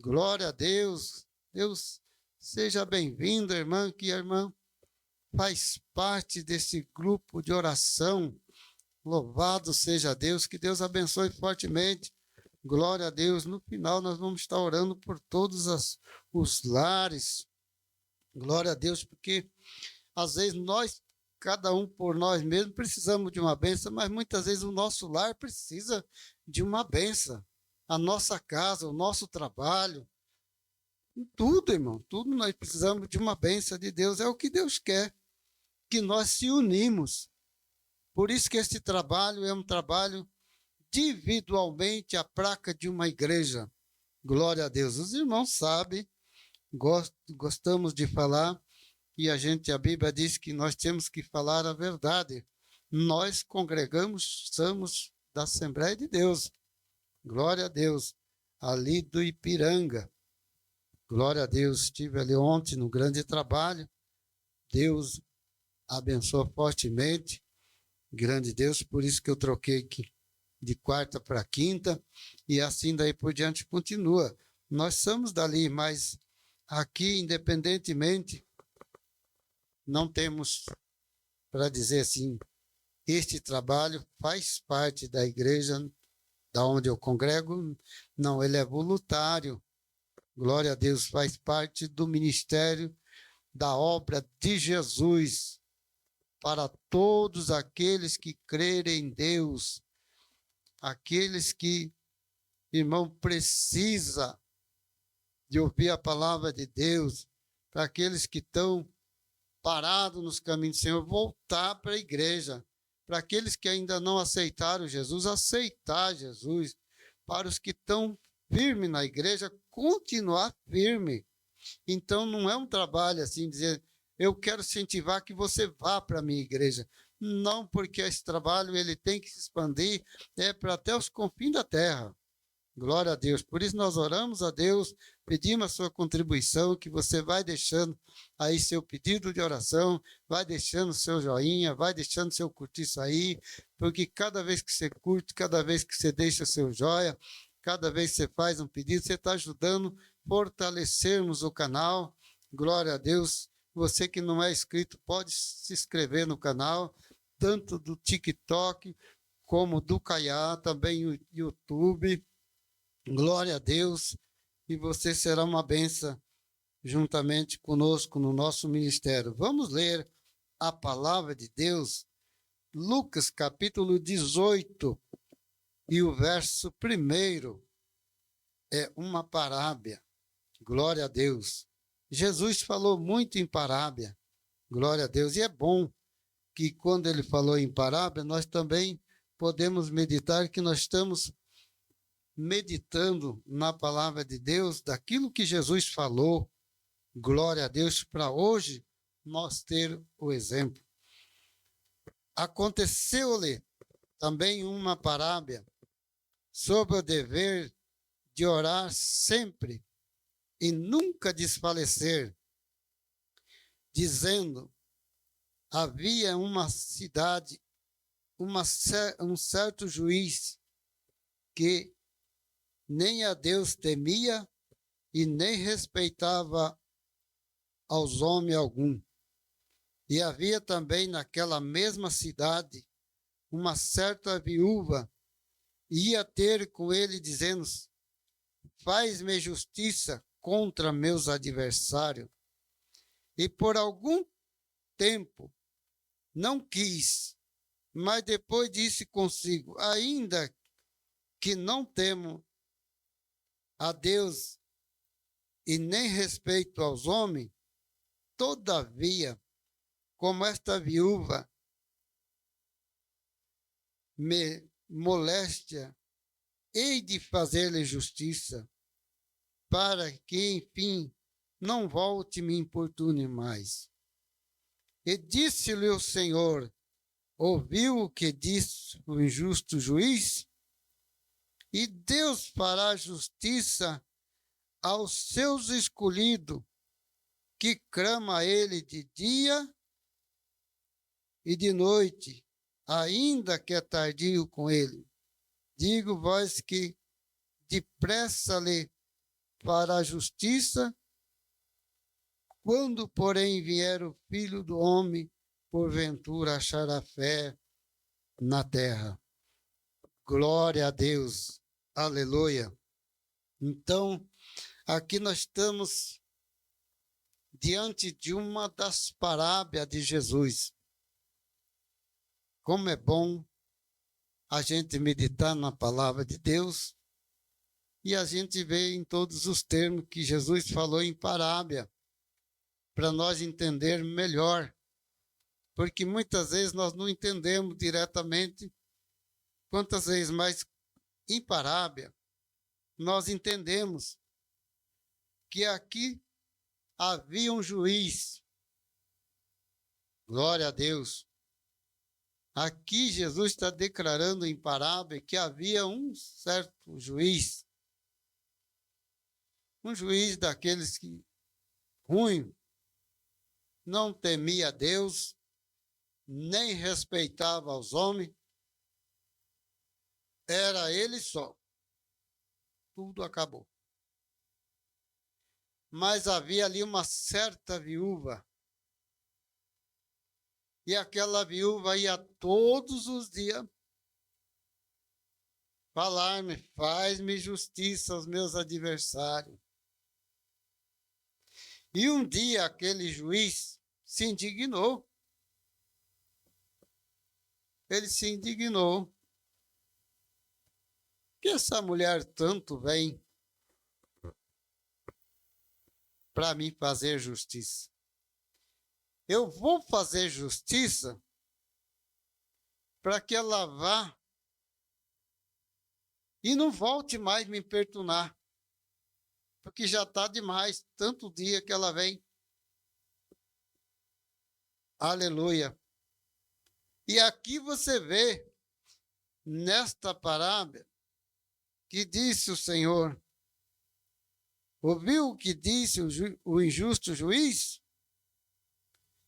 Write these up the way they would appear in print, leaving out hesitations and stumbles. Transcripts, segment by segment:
Glória a Deus. Deus seja bem-vindo, irmã, que a irmã faz parte desse grupo de oração. Louvado seja Deus, que Deus abençoe fortemente. Glória a Deus. No final nós vamos estar orando por todos os lares. Glória a Deus, porque às vezes nós, cada um por nós mesmos, precisamos de uma bênção, mas muitas vezes o nosso lar precisa de uma bênção. A nossa casa, o nosso trabalho, tudo, irmão, tudo nós precisamos de uma bênção de Deus. É o que Deus quer, que nós se unimos. Por isso que esse trabalho é um trabalho individualmente a placa de uma igreja. Glória a Deus. Os irmãos sabem, gostamos de falar, e a Bíblia diz que nós temos que falar a verdade. Nós congregamos, somos da Assembleia de Deus. Glória a Deus. Ali do Ipiranga. Glória a Deus. Estive ali ontem no grande trabalho. Deus abençoou fortemente. Grande Deus, por isso que eu troquei aqui de quarta para quinta, e assim daí por diante continua. Nós somos dali, mas aqui, independentemente, não temos, para dizer assim, este trabalho faz parte da igreja da onde eu congrego. Não, ele é voluntário. Glória a Deus, faz parte do ministério da obra de Jesus para todos aqueles que crerem em Deus, aqueles que, irmão, precisa de ouvir a palavra de Deus, para aqueles que estão parados nos caminhos do Senhor, voltar para a igreja, para aqueles que ainda não aceitaram Jesus, aceitar Jesus, para os que estão firmes na igreja, continuar firme. Então não é um trabalho assim, dizer, eu quero incentivar que você vá para a minha igreja. Não, porque esse trabalho ele tem que se expandir para até os confins da terra. Glória a Deus. Por isso nós oramos a Deus, pedimos a sua contribuição, que você vai deixando aí seu pedido de oração, vai deixando seu joinha, vai deixando seu curtir aí, porque cada vez que você curte, cada vez que você deixa seu joia, cada vez que você faz um pedido, você está ajudando a fortalecermos o canal. Glória a Deus. Você que não é inscrito, pode se inscrever no canal, tanto do TikTok como do Kaiá, também o YouTube. Glória a Deus. E você será uma bênção juntamente conosco no nosso ministério. Vamos ler a palavra de Deus, Lucas capítulo 18, e o verso 1 é uma parábola. Glória a Deus. Jesus falou muito em parábola. Glória a Deus. E é bom que quando ele falou em parábola, nós também podemos meditar que nós estamos meditando na palavra de Deus, daquilo que Jesus falou. Glória a Deus, para hoje nós ter o exemplo. Aconteceu-lhe também uma parábola sobre o dever de orar sempre e nunca desfalecer, dizendo, havia uma cidade, um certo juiz que nem a Deus temia e nem respeitava aos homens algum. E havia também naquela mesma cidade uma certa viúva, ia ter com ele dizendo, faz-me justiça contra meus adversários. E por algum tempo não quis, mas depois disse consigo, ainda que não temo a Deus e nem respeito aos homens, todavia, como esta viúva me molesta, hei de fazer-lhe justiça, para que, enfim, não volte e me importune mais. E disse-lhe o Senhor, ouviu o que disse o injusto juiz? E Deus fará justiça aos seus escolhidos, que clama a ele de dia e de noite, ainda que é tardio com ele. Digo vós que depressa lhe para a justiça. Quando, porém, vier o Filho do Homem, porventura achará fé na terra. Glória a Deus. Aleluia. Então, aqui nós estamos diante de uma das parábolas de Jesus. Como é bom a gente meditar na palavra de Deus e a gente vê em todos os termos que Jesus falou em parábola, para nós entender melhor, porque muitas vezes nós não entendemos diretamente, quantas vezes mais em parábola nós entendemos que aqui havia um juiz. Glória a Deus. Aqui Jesus está declarando em parábola que havia um certo juiz. Um juiz daqueles que ruim, não temia Deus, nem respeitava os homens. Era ele só. Tudo acabou. Mas havia ali uma certa viúva. E aquela viúva ia todos os dias falar-me, faz-me justiça aos meus adversários. E um dia aquele juiz se indignou. Ele se indignou. Que essa mulher tanto vem para mim fazer justiça? Eu vou fazer justiça para que ela vá e não volte mais me importunar, porque já está demais, tanto dia que ela vem. Aleluia. E aqui você vê, nesta parábola, que disse o Senhor, ouviu o que disse o injusto juiz?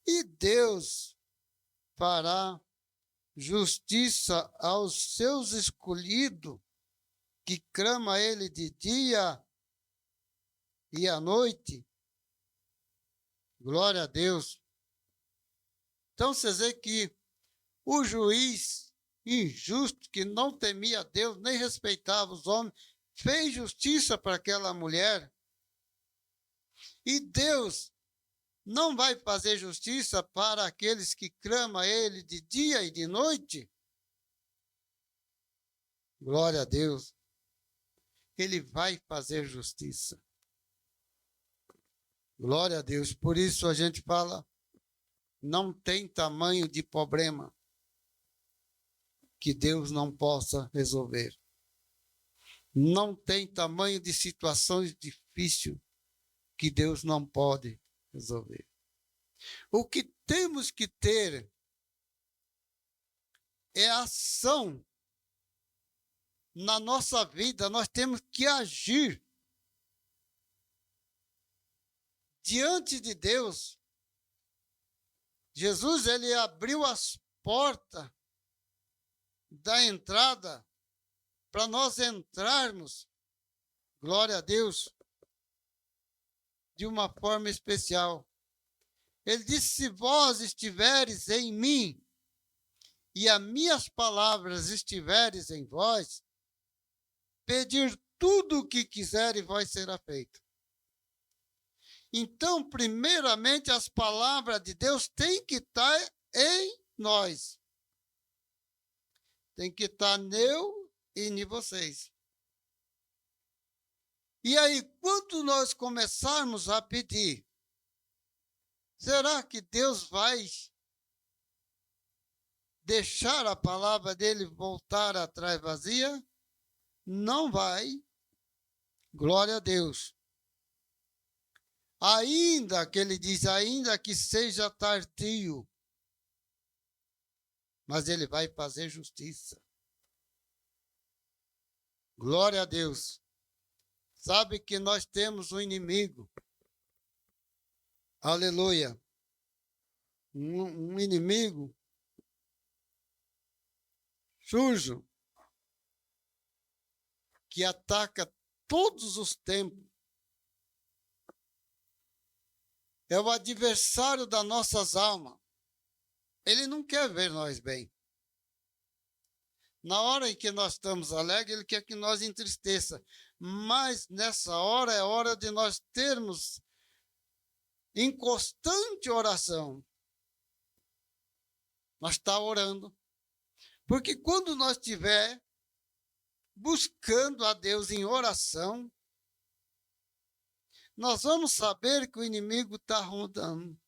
E Deus fará justiça aos seus escolhidos, que clama ele de dia e à noite. Glória a Deus. Então, você vê que o juiz injusto, que não temia Deus, nem respeitava os homens, fez justiça para aquela mulher. E Deus não vai fazer justiça para aqueles que clamam a ele de dia e de noite? Glória a Deus. Ele vai fazer justiça. Glória a Deus. Por isso a gente fala, não tem tamanho de problema que Deus não possa resolver. Não tem tamanho de situações difíceis que Deus não pode resolver. O que temos que ter é ação na nossa vida. Nós temos que agir diante de Deus. Jesus, ele abriu as portas da entrada para nós entrarmos, glória a Deus, de uma forma especial. Ele disse, se vós estiveres em mim e as minhas palavras estiveres em vós, pedir tudo o que quiser e vós será feito. Então, primeiramente, as palavras de Deus têm que estar em nós. Tem que estar neu e em vocês. E aí, quando nós começarmos a pedir, será que Deus vai deixar a palavra dele voltar atrás vazia? Não vai. Glória a Deus. Ainda que ele diz, ainda que seja tardio, mas ele vai fazer justiça. Glória a Deus. Sabe que nós temos um inimigo. Aleluia. Um inimigo sujo que ataca todos os tempos é o adversário das nossas almas. Ele não quer ver nós bem. Na hora em que nós estamos alegres, ele quer que nós entristeça. Mas nessa hora é hora de nós termos em constante oração. Nós estamos orando. Porque quando nós estiver buscando a Deus em oração, nós vamos saber que o inimigo está rondando.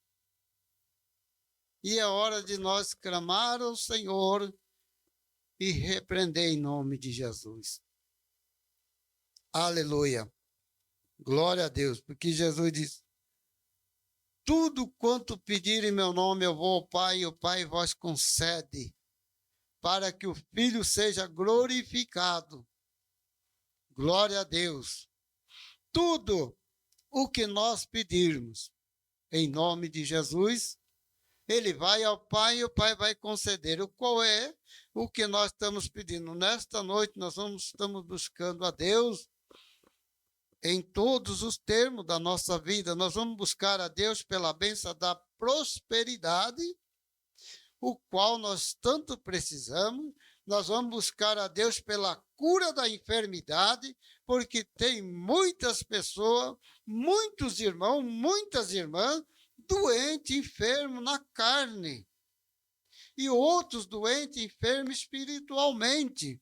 E é hora de nós clamar ao Senhor e repreender em nome de Jesus. Aleluia. Glória a Deus, porque Jesus diz: tudo quanto pedir em meu nome eu vou ao Pai, e o Pai vos concede, para que o Filho seja glorificado. Glória a Deus. Tudo o que nós pedirmos em nome de Jesus, ele vai ao Pai e o Pai vai conceder. Qual é o que nós estamos pedindo? Nesta noite nós estamos buscando a Deus em todos os termos da nossa vida. Nós vamos buscar a Deus pela bênção da prosperidade, o qual nós tanto precisamos. Nós vamos buscar a Deus pela cura da enfermidade, porque tem muitas pessoas, muitos irmãos, muitas irmãs, doentes, enfermos na carne. E outros doentes, enfermos espiritualmente.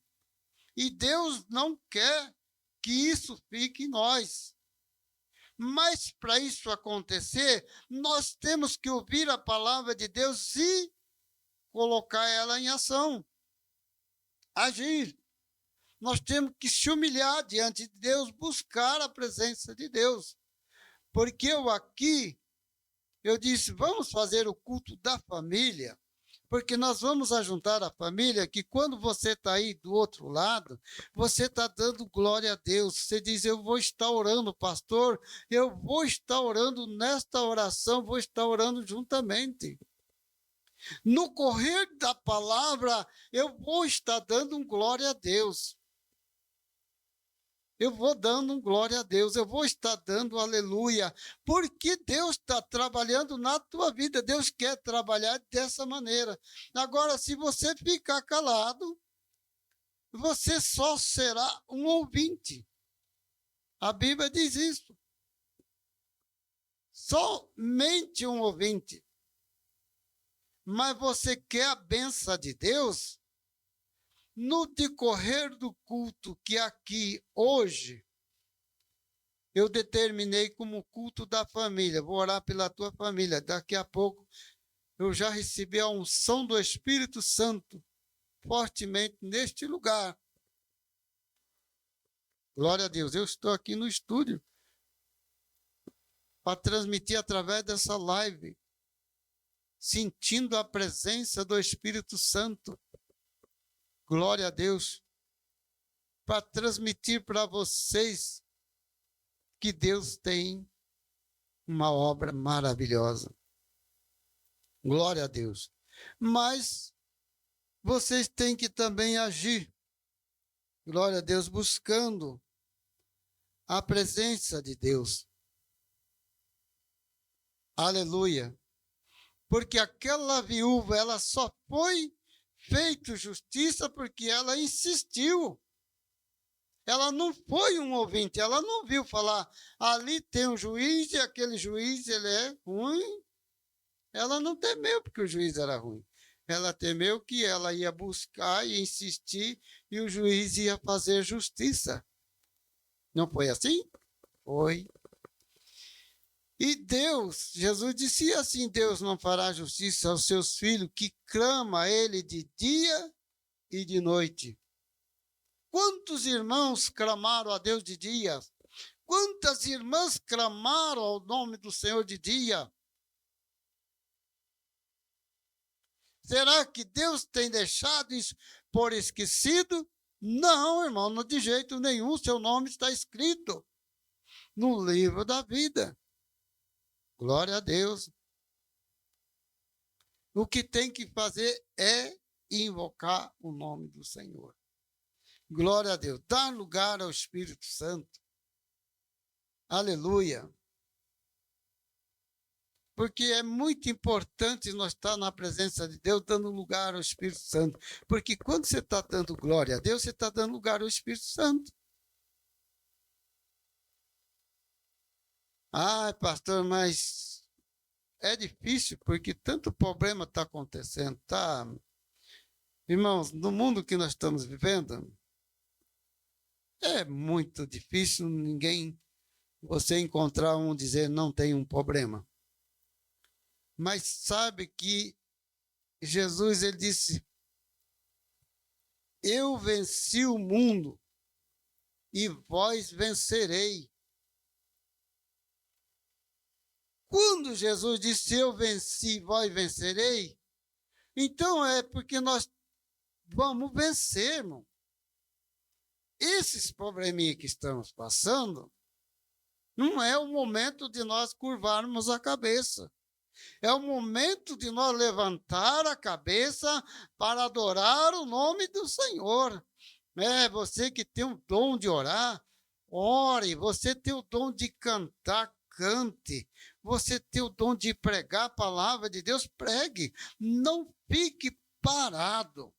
E Deus não quer que isso fique em nós. Mas para isso acontecer, nós temos que ouvir a palavra de Deus e colocar ela em ação. Agir. Nós temos que se humilhar diante de Deus, buscar a presença de Deus. Porque eu disse, vamos fazer o culto da família, porque nós vamos ajuntar a família, que quando você está aí do outro lado, você está dando glória a Deus. Você diz, eu vou estar orando, pastor, eu vou estar orando nesta oração, vou estar orando juntamente. No correr da palavra, eu vou estar dando glória a Deus. Eu vou dando glória a Deus, eu vou estar dando aleluia, porque Deus está trabalhando na tua vida, Deus quer trabalhar dessa maneira. Agora, se você ficar calado, você só será um ouvinte. A Bíblia diz isso. Somente um ouvinte. Mas você quer a bênção de Deus? No decorrer do culto que aqui hoje eu determinei como culto da família, vou orar pela tua família, daqui a pouco eu já recebi a unção do Espírito Santo fortemente neste lugar. Glória a Deus, eu estou aqui no estúdio para transmitir através dessa live, sentindo a presença do Espírito Santo. Glória a Deus, para transmitir para vocês que Deus tem uma obra maravilhosa. Glória a Deus. Mas vocês têm que também agir. Glória a Deus, buscando a presença de Deus. Aleluia. Porque aquela viúva, ela só foi feito justiça porque ela insistiu. Ela não foi um ouvinte, ela não viu falar, ali tem um juiz e aquele juiz ele é ruim. Ela não temeu porque o juiz era ruim. Ela temeu que ela ia buscar e insistir e o juiz ia fazer justiça. Não foi assim? Foi. E Deus, Jesus disse assim, Deus não fará justiça aos seus filhos que clamam a ele de dia e de noite. Quantos irmãos clamaram a Deus de dia? Quantas irmãs clamaram ao nome do Senhor de dia? Será que Deus tem deixado isso por esquecido? Não, irmão, não de jeito nenhum. Seu nome está escrito no livro da vida. Glória a Deus. O que tem que fazer é invocar o nome do Senhor. Glória a Deus. Dar lugar ao Espírito Santo. Aleluia. Porque é muito importante nós estar na presença de Deus, dando lugar ao Espírito Santo. Porque quando você está dando glória a Deus, você está dando lugar ao Espírito Santo. Ah, pastor, mas é difícil porque tanto problema está acontecendo, tá? Irmãos, no mundo que nós estamos vivendo, é muito difícil você encontrar dizer não tem um problema. Mas sabe que Jesus, ele disse, eu venci o mundo e vós vencerei. Quando Jesus disse, eu venci, vós vencerei, então é porque nós vamos vencer, irmão. Esses probleminhas que estamos passando, não é o momento de nós curvarmos a cabeça. É o momento de nós levantar a cabeça para adorar o nome do Senhor. Você que tem o dom de orar, ore. Você tem o dom de cantar, cante. Você tem o dom de pregar a palavra de Deus, pregue. Não fique parado.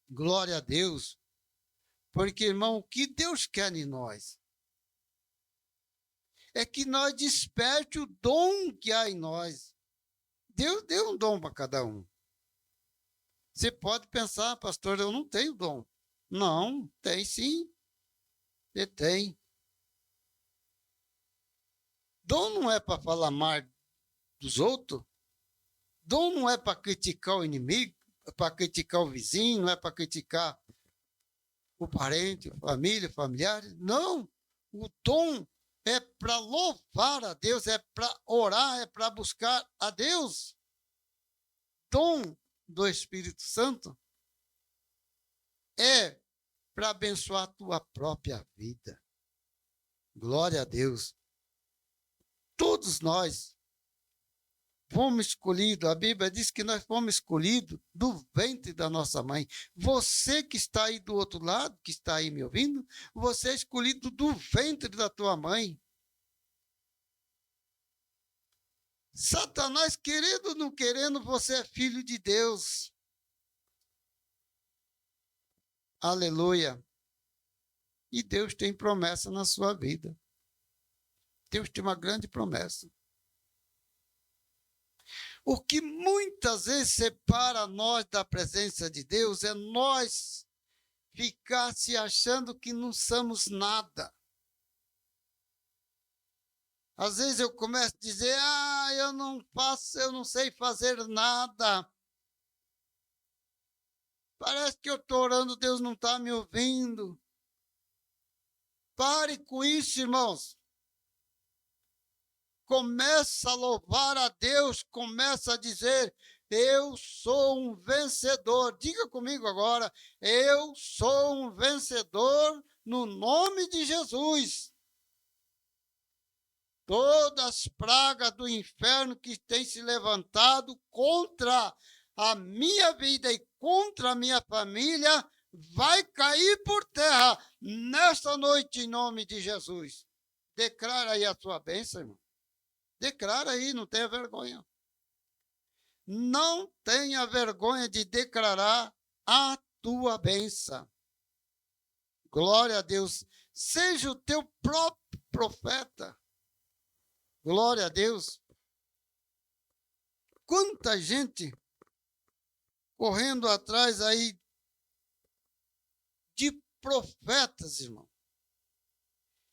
Glória a Deus. Porque, irmão, o que Deus quer em nós é que nós desperte o dom que há em nós. Deus deu um dom para cada um. Você pode pensar, pastor, eu não tenho dom. Não, tem sim. Você tem. Dom não é para falar mal dos outros. Dom não é para criticar o inimigo, para criticar o vizinho, não é para criticar o parente, a família, familiares. Não. O dom é para louvar a Deus, é para orar, é para buscar a Deus. Dom do Espírito Santo é para abençoar a tua própria vida. Glória a Deus. Todos nós fomos escolhidos, a Bíblia diz que nós fomos escolhidos do ventre da nossa mãe. Você que está aí do outro lado, que está aí me ouvindo, você é escolhido do ventre da tua mãe. Satanás, querendo ou não querendo, você é filho de Deus. Aleluia. E Deus tem promessa na sua vida. Deus tem uma grande promessa. O que muitas vezes separa nós da presença de Deus é nós ficar se achando que não somos nada. Às vezes eu começo a dizer, eu não sei fazer nada. Parece que eu estou orando, Deus não está me ouvindo. Pare com isso, irmãos. Começa a louvar a Deus, começa a dizer, eu sou um vencedor. Diga comigo agora, eu sou um vencedor no nome de Jesus. Todas as pragas do inferno que têm se levantado contra a minha vida e contra a minha família, vai cair por terra nesta noite em nome de Jesus. Declara aí a sua bênção, irmão. Declara aí, não tenha vergonha. Não tenha vergonha de declarar a tua bênção. Glória a Deus. Seja o teu próprio profeta. Glória a Deus. Quanta gente correndo atrás aí de profetas, irmão.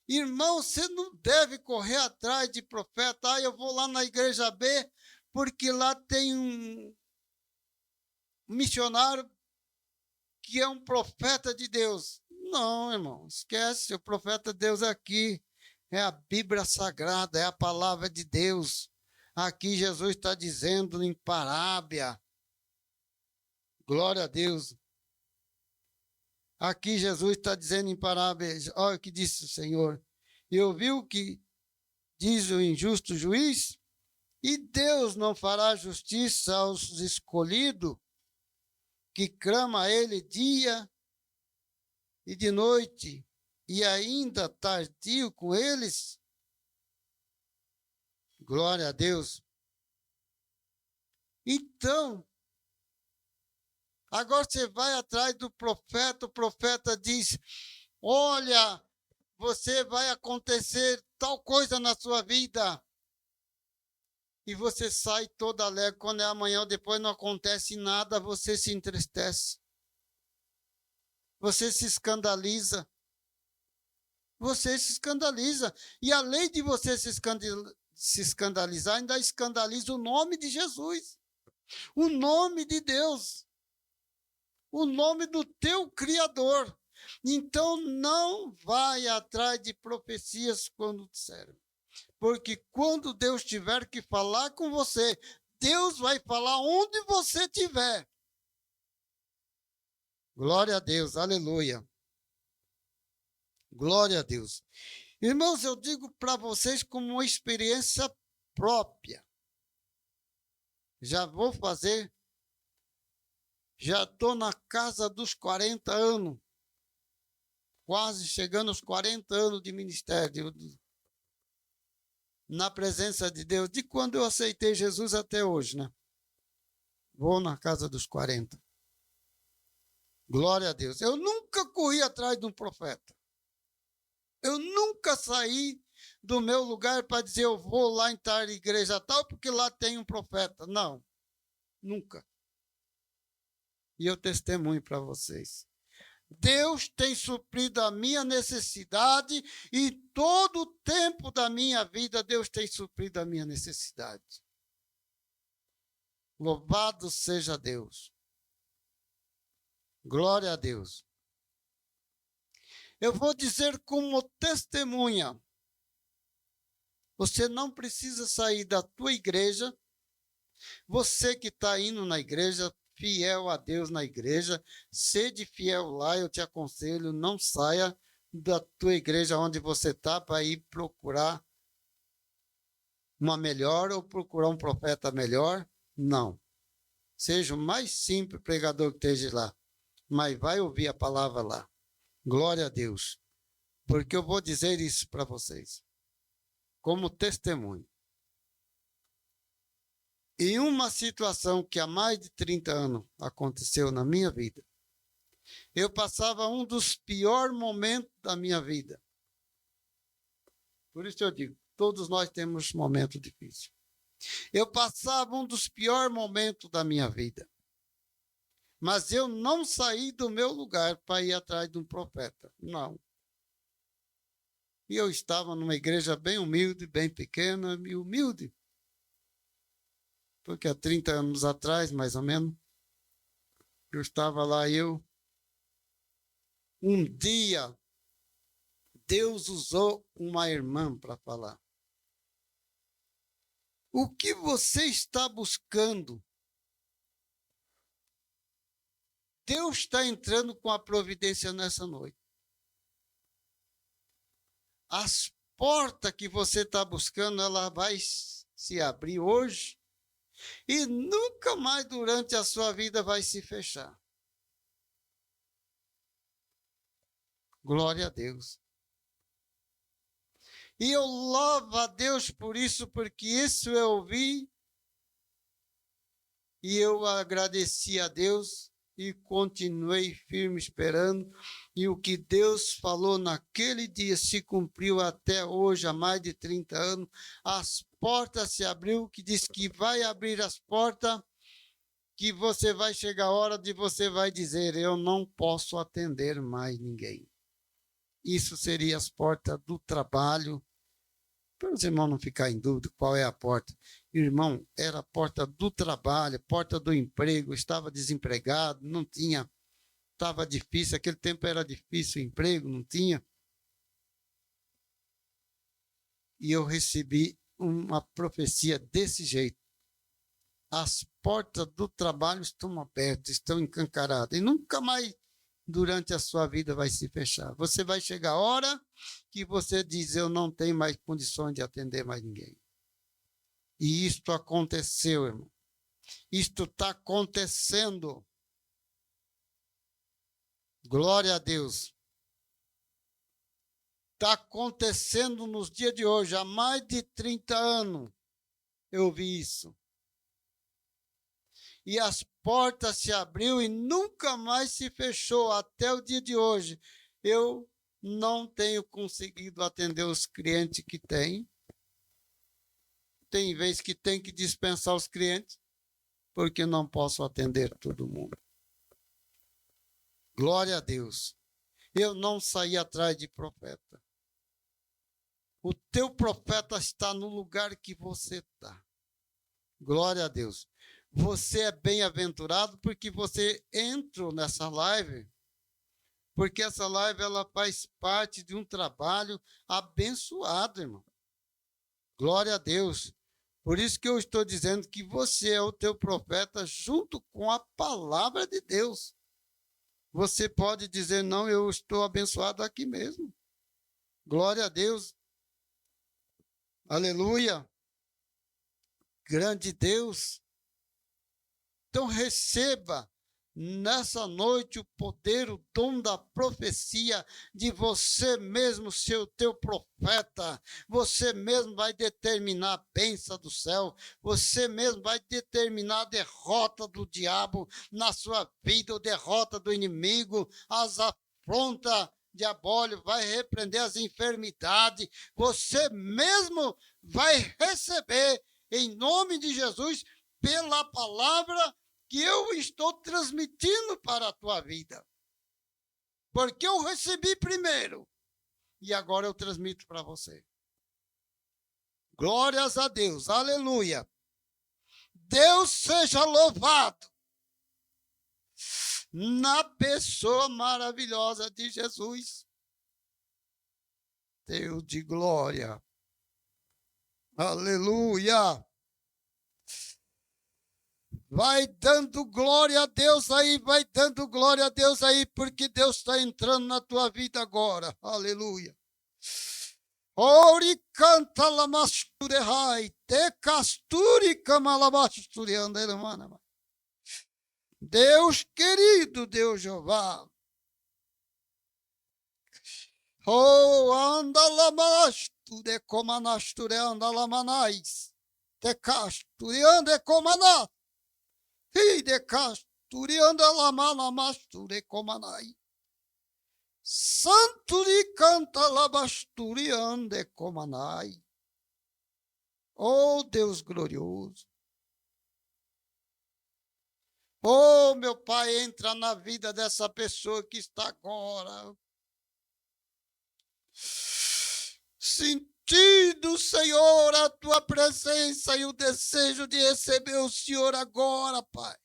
Irmão, você não deve correr atrás de profeta. Eu vou lá na igreja B, porque lá tem um missionário que é um profeta de Deus. Não, irmão, esquece, o profeta de Deus aqui é a Bíblia Sagrada, é a palavra de Deus. Aqui Jesus está dizendo em parábia. Glória a Deus. Aqui Jesus está dizendo em parábolas, olha o que disse o Senhor. E ouviu o que diz o injusto juiz? E Deus não fará justiça aos escolhidos, que clama a ele dia e de noite, e ainda tardio com eles? Glória a Deus. Então, agora você vai atrás do profeta, o profeta diz, olha, você vai acontecer tal coisa na sua vida. E você sai todo alegre. Quando é amanhã ou depois não acontece nada, você se entristece. Você se escandaliza. Você se escandaliza. E além de você se escandalizar, ainda escandaliza o nome de Jesus. O nome de Deus. O nome do teu Criador. Então não vai atrás de profecias quando disserem. Porque quando Deus tiver que falar com você, Deus vai falar onde você estiver. Glória a Deus, aleluia. Glória a Deus. Irmãos, eu digo para vocês como uma experiência própria. Já estou na casa dos 40 anos. Quase chegando aos 40 anos de ministério. Na presença de Deus, de quando eu aceitei Jesus até hoje, né? Vou na casa dos 40. Glória a Deus. Eu nunca corri atrás de um profeta. Eu nunca saí do meu lugar para dizer eu vou lá em tal igreja tal, porque lá tem um profeta. Não, nunca. E eu testemunho para vocês. Deus tem suprido a minha necessidade e todo o tempo da minha vida Deus tem suprido a minha necessidade. Louvado seja Deus. Glória a Deus. Eu vou dizer como testemunha. Você não precisa sair da tua igreja. Você que está indo na igreja, fiel a Deus na igreja, sede fiel lá, eu te aconselho, não saia da tua igreja onde você está para ir procurar uma melhor ou procurar um profeta melhor. Não. Seja o mais simples pregador que esteja lá, mas vai ouvir a palavra lá. Glória a Deus. Porque eu vou dizer isso para vocês, como testemunho. Em uma situação que há mais de 30 anos aconteceu na minha vida, eu passava um dos piores momentos da minha vida. Por isso eu digo, todos nós temos momentos difíceis. Eu passava um dos piores momentos da minha vida. Mas eu não saí do meu lugar para ir atrás de um profeta. Não. E eu estava numa igreja bem humilde, bem pequena e humilde. Porque há 30 anos atrás, mais ou menos, eu estava lá, um dia, Deus usou uma irmã para falar. O que você está buscando? Deus está entrando com a providência nessa noite. As portas que você está buscando, ela vai se abrir hoje e nunca mais durante a sua vida vai se fechar. Glória a Deus. E eu louvo a Deus por isso, porque isso eu ouvi e eu agradeci a Deus e continuei firme esperando. E o que Deus falou naquele dia se cumpriu até hoje, há mais de 30 anos. As portas se abriu, que diz que vai abrir as portas, que você vai chegar a hora de você vai dizer, eu não posso atender mais ninguém. Isso seria as portas do trabalho. Para os irmãos não ficarem em dúvida qual é a porta. Irmão, era a porta do trabalho, porta do emprego, estava desempregado, não tinha, estava difícil, aquele tempo era difícil o emprego, não tinha. E eu recebi uma profecia desse jeito. As portas do trabalho estão abertas, estão escancaradas, e nunca mais durante a sua vida vai se fechar. Você vai chegar a hora que você diz, eu não tenho mais condições de atender mais ninguém. E isto aconteceu, irmão. Isto está acontecendo. Glória a Deus. Está acontecendo nos dias de hoje. Há mais de 30 anos eu vi isso. e as portas se abriu e nunca mais se fechou até o dia de hoje. Eu não tenho conseguido atender os clientes que tem. Tem vezes que tem que dispensar os clientes, porque não posso atender todo mundo. Glória a Deus. Eu não saí atrás de profeta. O teu profeta está no lugar que você está. Glória a Deus. Você é bem-aventurado porque você entrou nessa live, porque essa live ela faz parte de um trabalho abençoado, irmão. Glória a Deus. Por isso que eu estou dizendo que você é o teu profeta junto com a palavra de Deus. Você pode dizer, não, eu estou abençoado aqui mesmo. Glória a Deus. Aleluia. Grande Deus. Então receba nessa noite o poder, o dom da profecia de você mesmo ser o teu profeta. Você mesmo vai determinar a bênção do céu. Você mesmo vai determinar a derrota do diabo na sua vida, a derrota do inimigo, as afrontas diabólicas, vai repreender as enfermidades. Você mesmo vai receber, em nome de Jesus, pela palavra que eu estou transmitindo para a tua vida. Porque eu recebi primeiro e agora eu transmito para você. Glórias a Deus, aleluia. Deus seja louvado na pessoa maravilhosa de Jesus. Deus de glória. Aleluia. Vai dando glória a Deus aí, vai dando glória a Deus aí, porque Deus está entrando na tua vida agora. Aleluia. Ori canta la masture hai, te casturi camalabasturi andermana. Deus querido, Deus Jeová. Oh, anda la masture comanasture anda la manais. Te casturi ande comanás. E de casturianda la mala masture comanai. Santuri canta la basturiande comanai. Oh Deus glorioso. Oh meu Pai, entra na vida dessa pessoa que está agora. Sentindo, Senhor, a tua presença e o desejo de receber o Senhor agora, Pai.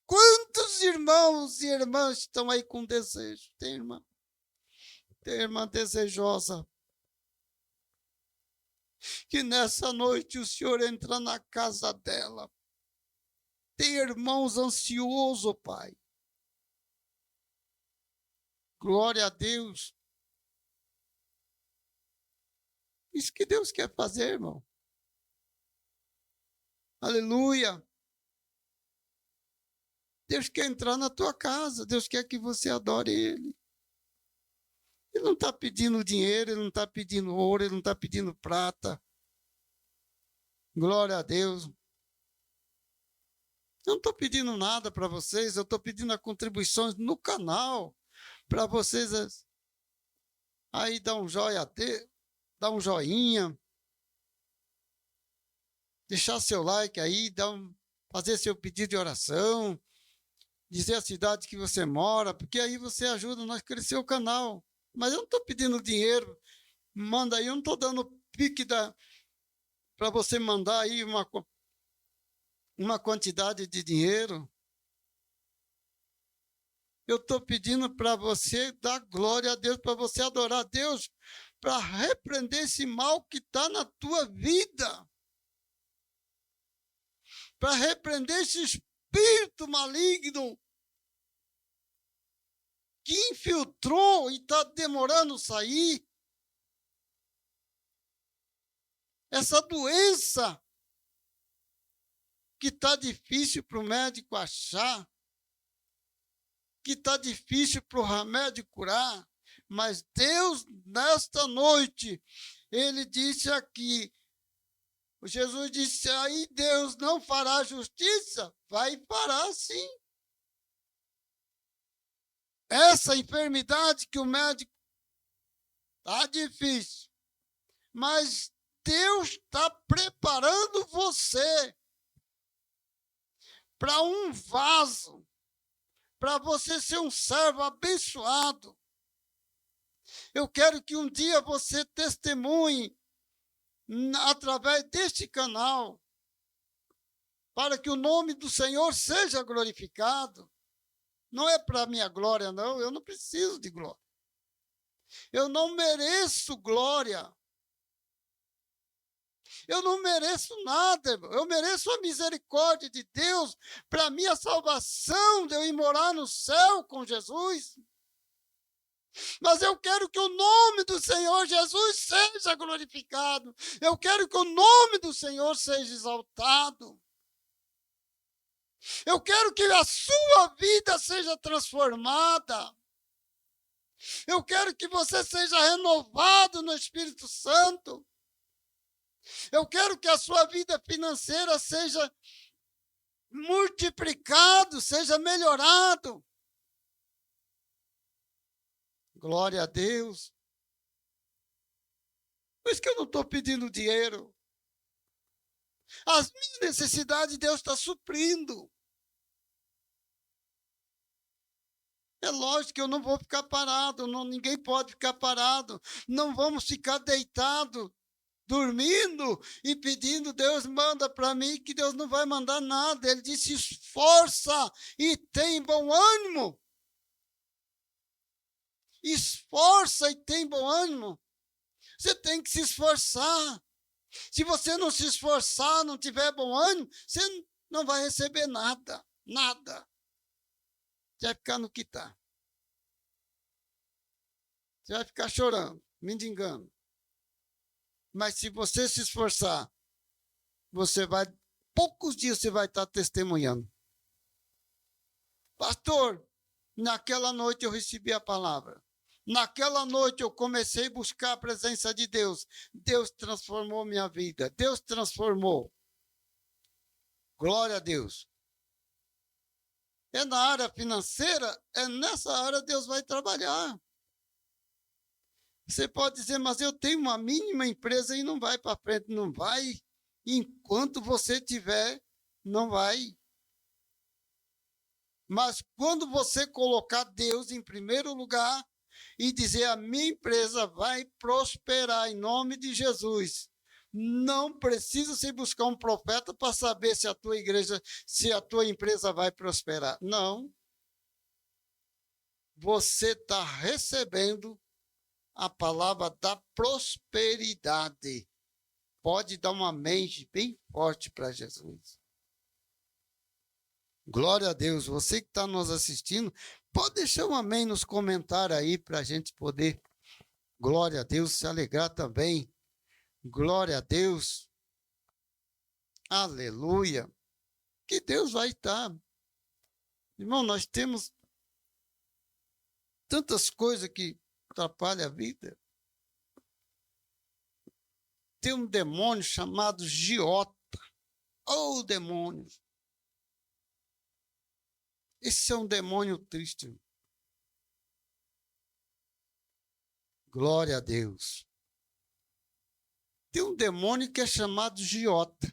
Quantos irmãos e irmãs estão aí com desejo? Tem irmã desejosa. Que nessa noite o Senhor entra na casa dela. Tem irmãos ansiosos, Pai. Glória a Deus. Isso que Deus quer fazer, irmão. Aleluia. Deus quer entrar na tua casa. Deus quer que você adore Ele. Ele não está pedindo dinheiro, Ele não está pedindo ouro, Ele não está pedindo prata. Glória a Deus. Eu não estou pedindo nada para vocês, eu estou pedindo as contribuições no canal para vocês aí dar um joia, dar um joinha, deixar seu like aí, fazer seu pedido de oração, dizer a cidade que você mora, porque aí você ajuda nós a crescer o canal. Mas eu não estou pedindo dinheiro, manda aí, eu não estou dando pique para você mandar aí uma quantidade de dinheiro. Eu estou pedindo para você dar glória a Deus, para você adorar a Deus, para repreender esse mal que está na tua vida. Para repreender esse espírito maligno que infiltrou e está demorando sair. Essa doença que está difícil para o médico achar, que está difícil para o remédio curar, mas Deus, nesta noite, Ele disse aqui, Jesus disse, aí Deus não fará justiça? Vai parar sim. Essa enfermidade que o médico está difícil, mas Deus está preparando você para um vaso, para você ser um servo abençoado. Eu quero que um dia você testemunhe através deste canal, para que o nome do Senhor seja glorificado. Não é para minha glória, não. Eu não preciso de glória. Eu não mereço glória. Eu não mereço nada, irmão. Eu mereço a misericórdia de Deus para a minha salvação, de eu ir morar no céu com Jesus. Mas eu quero que o nome do Senhor Jesus seja glorificado. Eu quero que o nome do Senhor seja exaltado. Eu quero que a sua vida seja transformada. Eu quero que você seja renovado no Espírito Santo. Eu quero que a sua vida financeira seja multiplicado, seja melhorado. Glória a Deus. Por isso que eu não estou pedindo dinheiro. As minhas necessidades Deus está suprindo. É lógico que eu não vou ficar parado, ninguém pode ficar parado. Não vamos ficar deitados, dormindo e pedindo, Deus manda para mim, que Deus não vai mandar nada. Ele disse, esforça e tem bom ânimo. Esforça e tem bom ânimo. Você tem que se esforçar. Se você não se esforçar, não tiver bom ânimo, você não vai receber nada, nada. Você vai ficar no que está. Você vai ficar chorando, mendigando. Mas se você se esforçar, poucos dias você vai estar testemunhando. Pastor, naquela noite eu recebi a palavra. Naquela noite eu comecei a buscar a presença de Deus. Deus transformou minha vida. Deus transformou. Glória a Deus. É na área financeira, é nessa área Deus vai trabalhar. Você pode dizer, mas eu tenho uma mínima empresa e não vai para frente. Não vai. Enquanto você tiver, não vai. Mas quando você colocar Deus em primeiro lugar e dizer, a minha empresa vai prosperar em nome de Jesus. Não precisa se buscar um profeta para saber se a tua igreja, se a tua empresa vai prosperar. Não. Você está recebendo a palavra da prosperidade. Pode dar um amém bem forte para Jesus. Glória a Deus. Você que está nos assistindo, pode deixar um amém nos comentários aí para a gente poder, glória a Deus, se alegrar também. Glória a Deus. Aleluia. Que Deus vai estar. Irmão, nós temos tantas coisas que atrapalham a vida. Tem um demônio chamado Giota. Oh, demônio. Esse é um demônio triste. Glória a Deus. Tem um demônio que é chamado Giota.